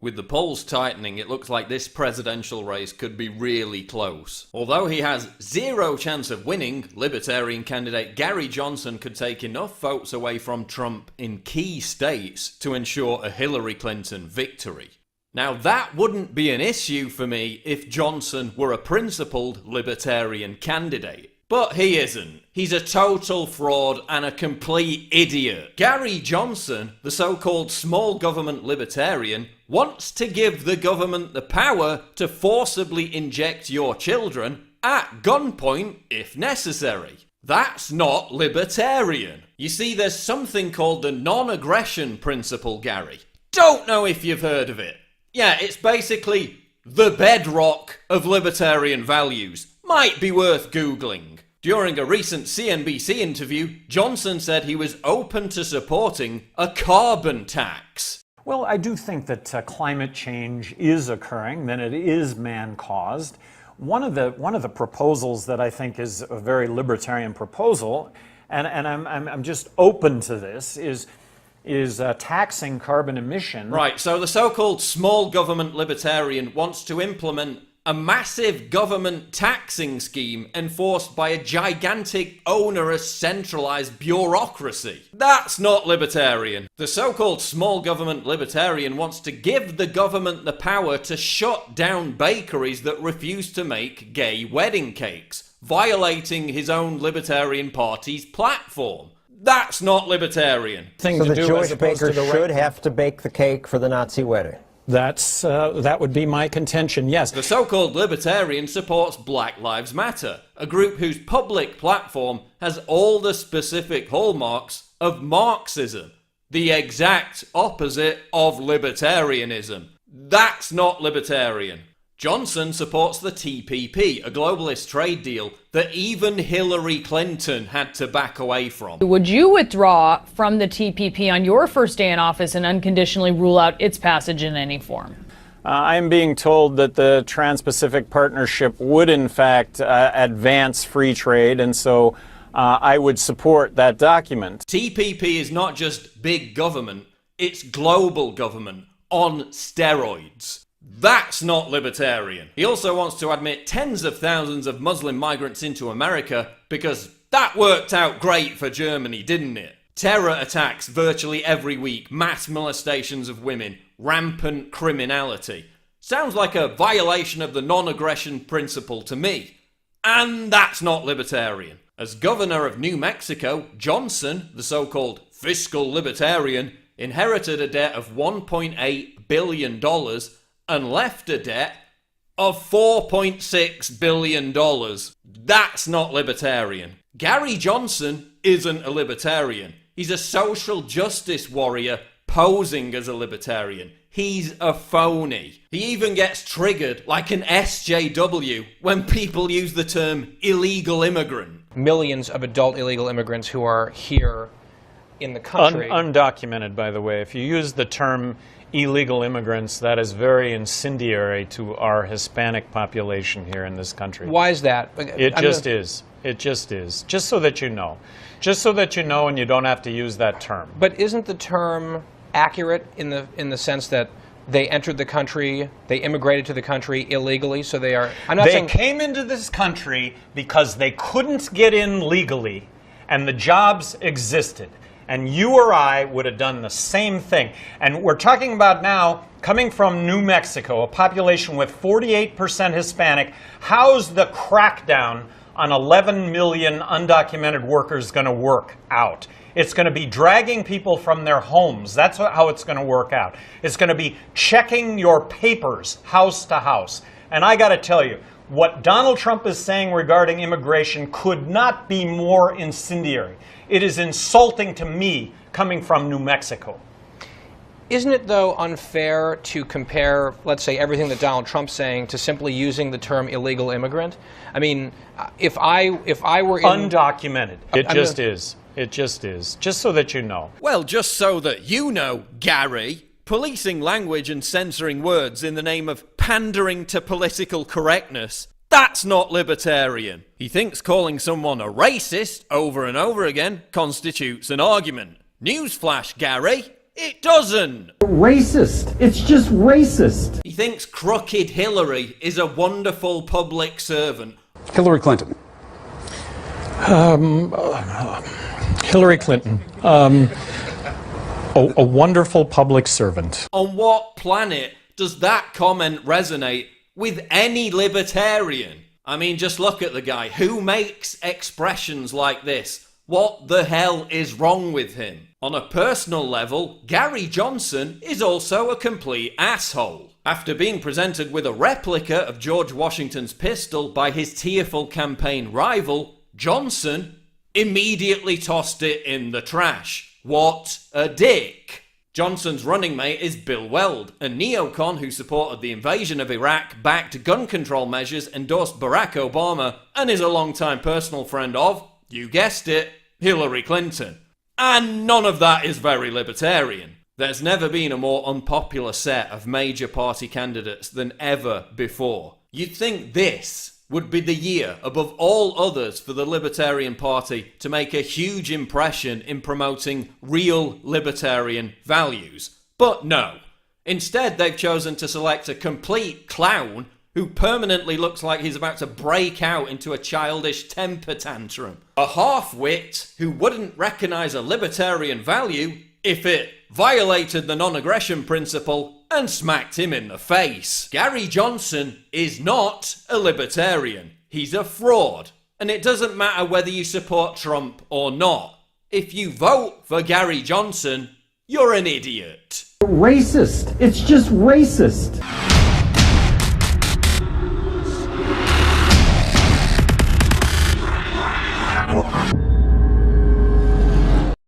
With the polls tightening, it looks like this presidential race could be really close. Although he has zero chance of winning, Libertarian candidate Gary Johnson could take enough votes away from Trump in key states to ensure a Hillary Clinton victory. Now that wouldn't be an issue for me if Johnson were a principled Libertarian candidate. But he isn't. He's a total fraud and a complete idiot. Gary Johnson, the so-called small government libertarian, wants to give the government the power to forcibly inject your children at gunpoint if necessary. That's not libertarian. You see, there's something called the non-aggression principle, Gary. Don't know if you've heard of it. Yeah, it's basically the bedrock of libertarian values. Might be worth Googling. During a recent CNBC interview, Johnson said he was open to supporting a carbon tax. Well, I do think that climate change is occurring, that it is man-caused. One of the proposals that I think is a very libertarian proposal, and I'm just open to this, is taxing carbon emission. Right, so the so-called small government libertarian wants to implement a massive government taxing scheme enforced by a gigantic, onerous, centralized bureaucracy. That's not libertarian. The so-called small government libertarian wants to give the government the power to shut down bakeries that refuse to make gay wedding cakes, violating his own Libertarian Party's platform. That's not libertarian. So the Jewish baker should have to bake the cake for the Nazi wedding. That would be my contention, yes. The so-called libertarian supports Black Lives Matter, a group whose public platform has all the specific hallmarks of Marxism, the exact opposite of libertarianism. That's not libertarian. Johnson supports the TPP, a globalist trade deal that even Hillary Clinton had to back away from. Would you withdraw from the TPP on your first day in office and unconditionally rule out its passage in any form? I'm being told that the Trans-Pacific Partnership would in fact advance free trade, and so I would support that document. TPP is not just big government, it's global government on steroids. That's not libertarian. He also wants to admit tens of thousands of Muslim migrants into America because that worked out great for Germany, didn't it? Terror attacks virtually every week, mass molestations of women, rampant criminality. Sounds like a violation of the non-aggression principle to me. And that's not libertarian. As governor of New Mexico, Johnson, the so-called fiscal libertarian, inherited a debt of $1.8 billion and left a debt of $4.6 billion. That's not libertarian. Gary Johnson isn't a libertarian. He's a social justice warrior posing as a libertarian. He's a phony. He even gets triggered like an SJW when people use the term illegal immigrant. Millions of adult illegal immigrants who are here in the country. Undocumented, by the way. If you use the term illegal immigrants, that is very incendiary to our Hispanic population here in this country. Why is that? It just is. It just is. Just so that you know. Just so that you know and you don't have to use that term. But isn't the term accurate in the sense that they entered the country, they immigrated to the country illegally, so they are... They came into this country because they couldn't get in legally and the jobs existed. And you or I would have done the same thing. And we're talking about now, coming from New Mexico, a population with 48% Hispanic, how's the crackdown on 11 million undocumented workers going to work out? It's going to be dragging people from their homes. That's how it's going to work out. It's going to be checking your papers house to house. And I got to tell you, what Donald Trump is saying regarding immigration could not be more incendiary. It is insulting to me coming from New Mexico. Isn't it, though, unfair to compare, let's say, everything that Donald Trump's saying to simply using the term illegal immigrant? I mean, if I were in... Undocumented. It just is. It just is. Just so that you know. Well, just so that you know, Gary, policing language and censoring words in the name of pandering to political correctness, that's not libertarian. He thinks calling someone a racist over and over again constitutes an argument. Newsflash, Gary. It doesn't. Racist. It's just racist. He thinks crooked Hillary is a wonderful public servant. Hillary Clinton. Hillary Clinton. A wonderful public servant. On what planet does that comment resonate with any libertarian? I mean, just look at the guy. Who makes expressions like this? What the hell is wrong with him? On a personal level, Gary Johnson is also a complete asshole. After being presented with a replica of George Washington's pistol by his tearful campaign rival, Johnson immediately tossed it in the trash. What a dick! Johnson's running mate is Bill Weld, a neocon who supported the invasion of Iraq, backed gun control measures, endorsed Barack Obama, and is a longtime personal friend of, you guessed it, Hillary Clinton. And none of that is very libertarian. There's never been a more unpopular set of major party candidates than ever before. You'd think this would be the year above all others for the Libertarian Party to make a huge impression in promoting real libertarian values. But no. Instead, they've chosen to select a complete clown who permanently looks like he's about to break out into a childish temper tantrum. A half-wit who wouldn't recognise a libertarian value if it violated the non-aggression principle and smacked him in the face. Gary Johnson is not a libertarian. He's a fraud. And it doesn't matter whether you support Trump or not. If you vote for Gary Johnson, you're an idiot. Racist. It's just racist.